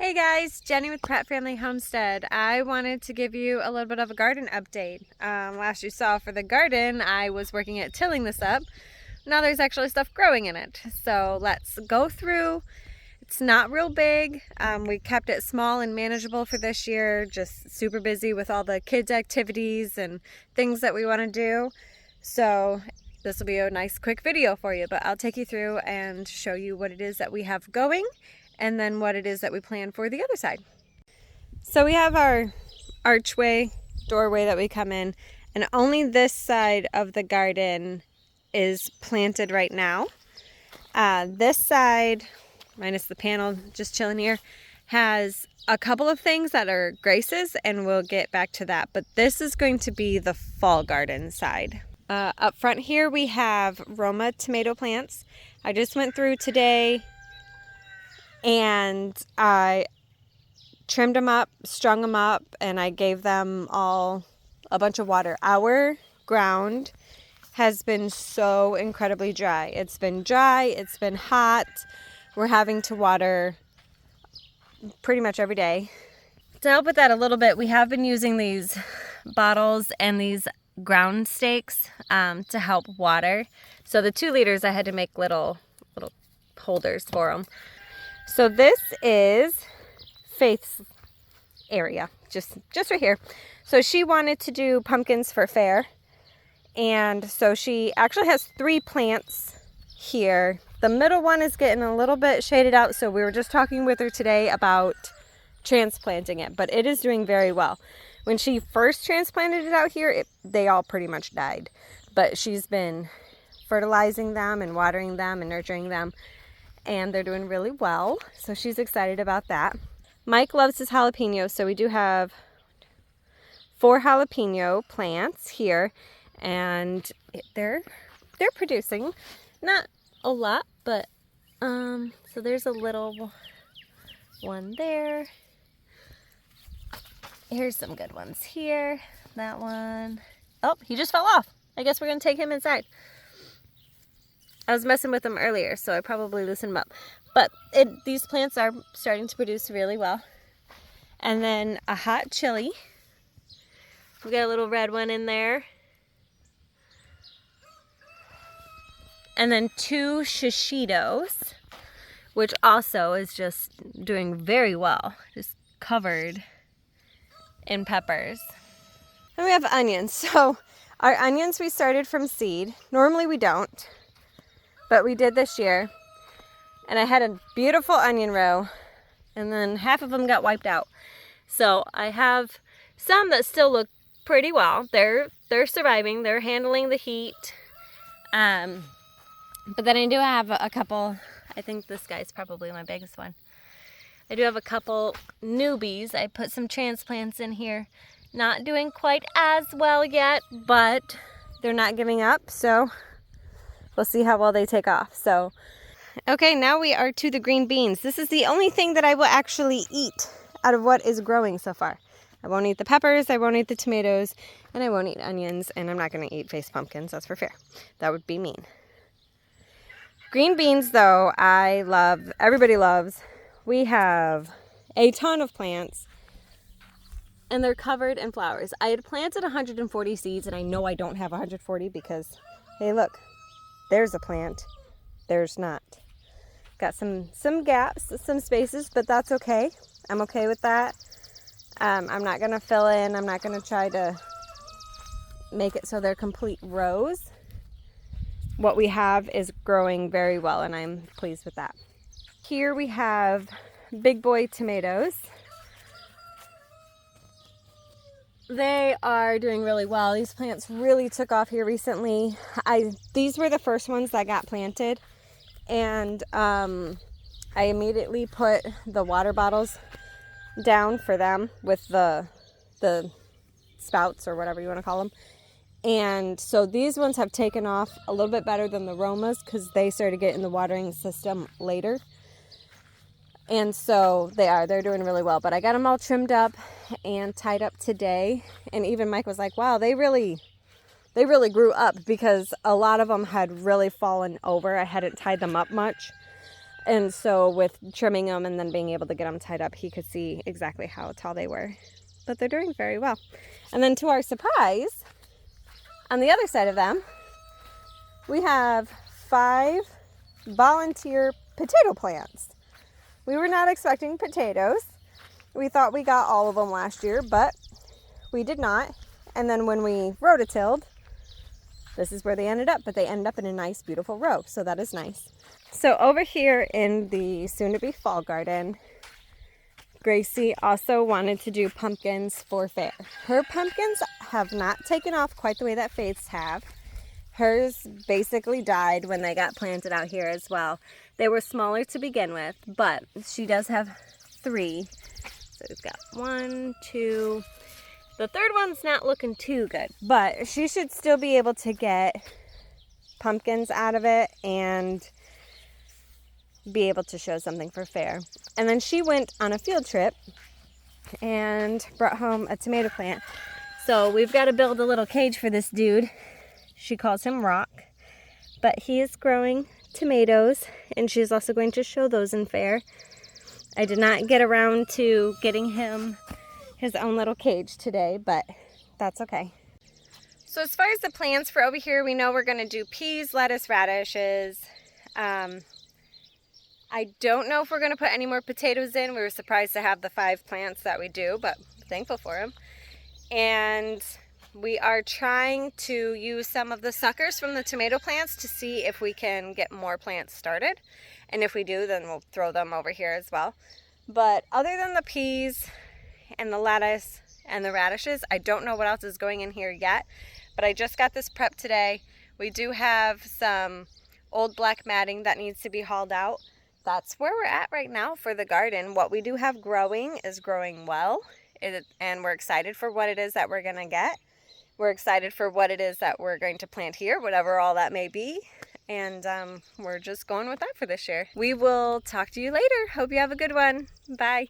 Hey guys, Jenny with Pratt Family Homestead. I wanted to give you a little bit of a garden update. Last you saw for the garden, I was working at tilling this up. Now there's actually stuff growing in it. So let's go through. It's not real big. We kept it small and manageable for this year, just super busy with all the kids' activities and things that we want to do. So this will be a nice quick video for you, but I'll take you through and show you what it is that we have going and then what it is that we plan for the other side. So we have our doorway that we come in, and only this side of the garden is planted right now. This side, minus the panel, just chilling here, has a couple of things that are graces, and we'll get back to that. But this is going to be the fall garden side. Up front here we have Roma tomato plants. I just went through today and I trimmed them up, strung them up, and I gave them all a bunch of water. Our ground has been so incredibly dry. It's been dry, it's been hot. We're having to water pretty much every day. To help with that a little bit, we have been using these bottles and these ground stakes to help water. So the 2 liters, I had to make little holders for them. So this is Faith's area, just right here. So she wanted to do pumpkins for fair, and so she actually has 3 plants here. The middle one is getting a little bit shaded out, so we were just talking with her today about transplanting it, but it is doing very well. When she first transplanted it out here, they all pretty much died, but she's been fertilizing them and watering them and nurturing them, and they're doing really well, so she's excited about that. Mike loves his jalapenos, so we do have 4 jalapeno plants here, and they're producing. Not a lot, but so there's a little one there. Here's some good ones here. That one. Oh, he just fell off. I guess we're gonna take him inside. I was messing with them earlier, so I probably loosened them up. But these plants are starting to produce really well. And then a hot chili. We got a little red one in there. And then 2 shishitos, which also is just doing very well. Just covered in peppers. And we have onions. So our onions we started from seed. Normally we don't, but we did this year. And I had a beautiful onion row, and then half of them got wiped out. So I have some that still look pretty well. They're surviving. They're handling the heat. But then I do have a couple. I think this guy's probably my biggest one. I do have a couple newbies. I put some transplants in here. Not doing quite as well yet, but they're not giving up. So we'll see how well they take off. So, okay, now we are to the green beans. This is the only thing that I will actually eat out of what is growing so far. I won't eat the peppers, I won't eat the tomatoes, and I won't eat onions, and I'm not going to eat face pumpkins, that's for fair. That would be mean. Green beans, though, I love, everybody loves. We have a ton of plants, and they're covered in flowers. I had planted 140 seeds, and I know I don't have 140 because, hey, look. There's a plant. There's not. Got some gaps, some spaces, but that's okay. I'm okay with that. I'm not going to fill in. I'm not going to try to make it so they're complete rows. What we have is growing very well, and I'm pleased with that. Here we have big boy tomatoes. They are doing really well. These plants really took off here recently. These were the first ones that got planted, and I immediately put the water bottles down for them with the spouts or whatever you want to call them. And so these ones have taken off a little bit better than the Romas because they started getting the watering system later. And so they're doing really well. But I got them all trimmed up and tied up today. And even Mike was like, wow, they really grew up because a lot of them had really fallen over. I hadn't tied them up much. And so with trimming them and then being able to get them tied up, he could see exactly how tall they were. But they're doing very well. And then to our surprise, on the other side of them, we have 5 volunteer potato plants. We were not expecting potatoes. We thought we got all of them last year, but we did not. And then when we rototilled, this is where they ended up, but they ended up in a nice, beautiful row. So that is nice. So over here in the soon-to-be fall garden, Gracie also wanted to do pumpkins for fair. Her pumpkins have not taken off quite the way that Faith's have. Hers basically died when they got planted out here as well. They were smaller to begin with, but she does have 3. So we've got 1, 2. The third one's not looking too good, but she should still be able to get pumpkins out of it and be able to show something for fair. And then she went on a field trip and brought home a tomato plant. So we've got to build a little cage for this dude. She calls him Rock, but he is growing tomatoes, and she's also going to show those in fair. I did not get around to getting him his own little cage today, but that's okay. So as far as the plants for over here, we know we're going to do peas, lettuce, radishes. I don't know if we're going to put any more potatoes in. We were surprised to have the 5 plants that we do, but thankful for them. And we are trying to use some of the suckers from the tomato plants to see if we can get more plants started. And if we do, then we'll throw them over here as well. But other than the peas and the lettuce and the radishes, I don't know what else is going in here yet. But I just got this prep today. We do have some old black matting that needs to be hauled out. That's where we're at right now for the garden. What we do have growing is growing well. And we're excited for what it is that we're going to get. We're excited for what it is that we're going to plant here, whatever all that may be. And we're just going with that for this year. We will talk to you later. Hope you have a good one. Bye.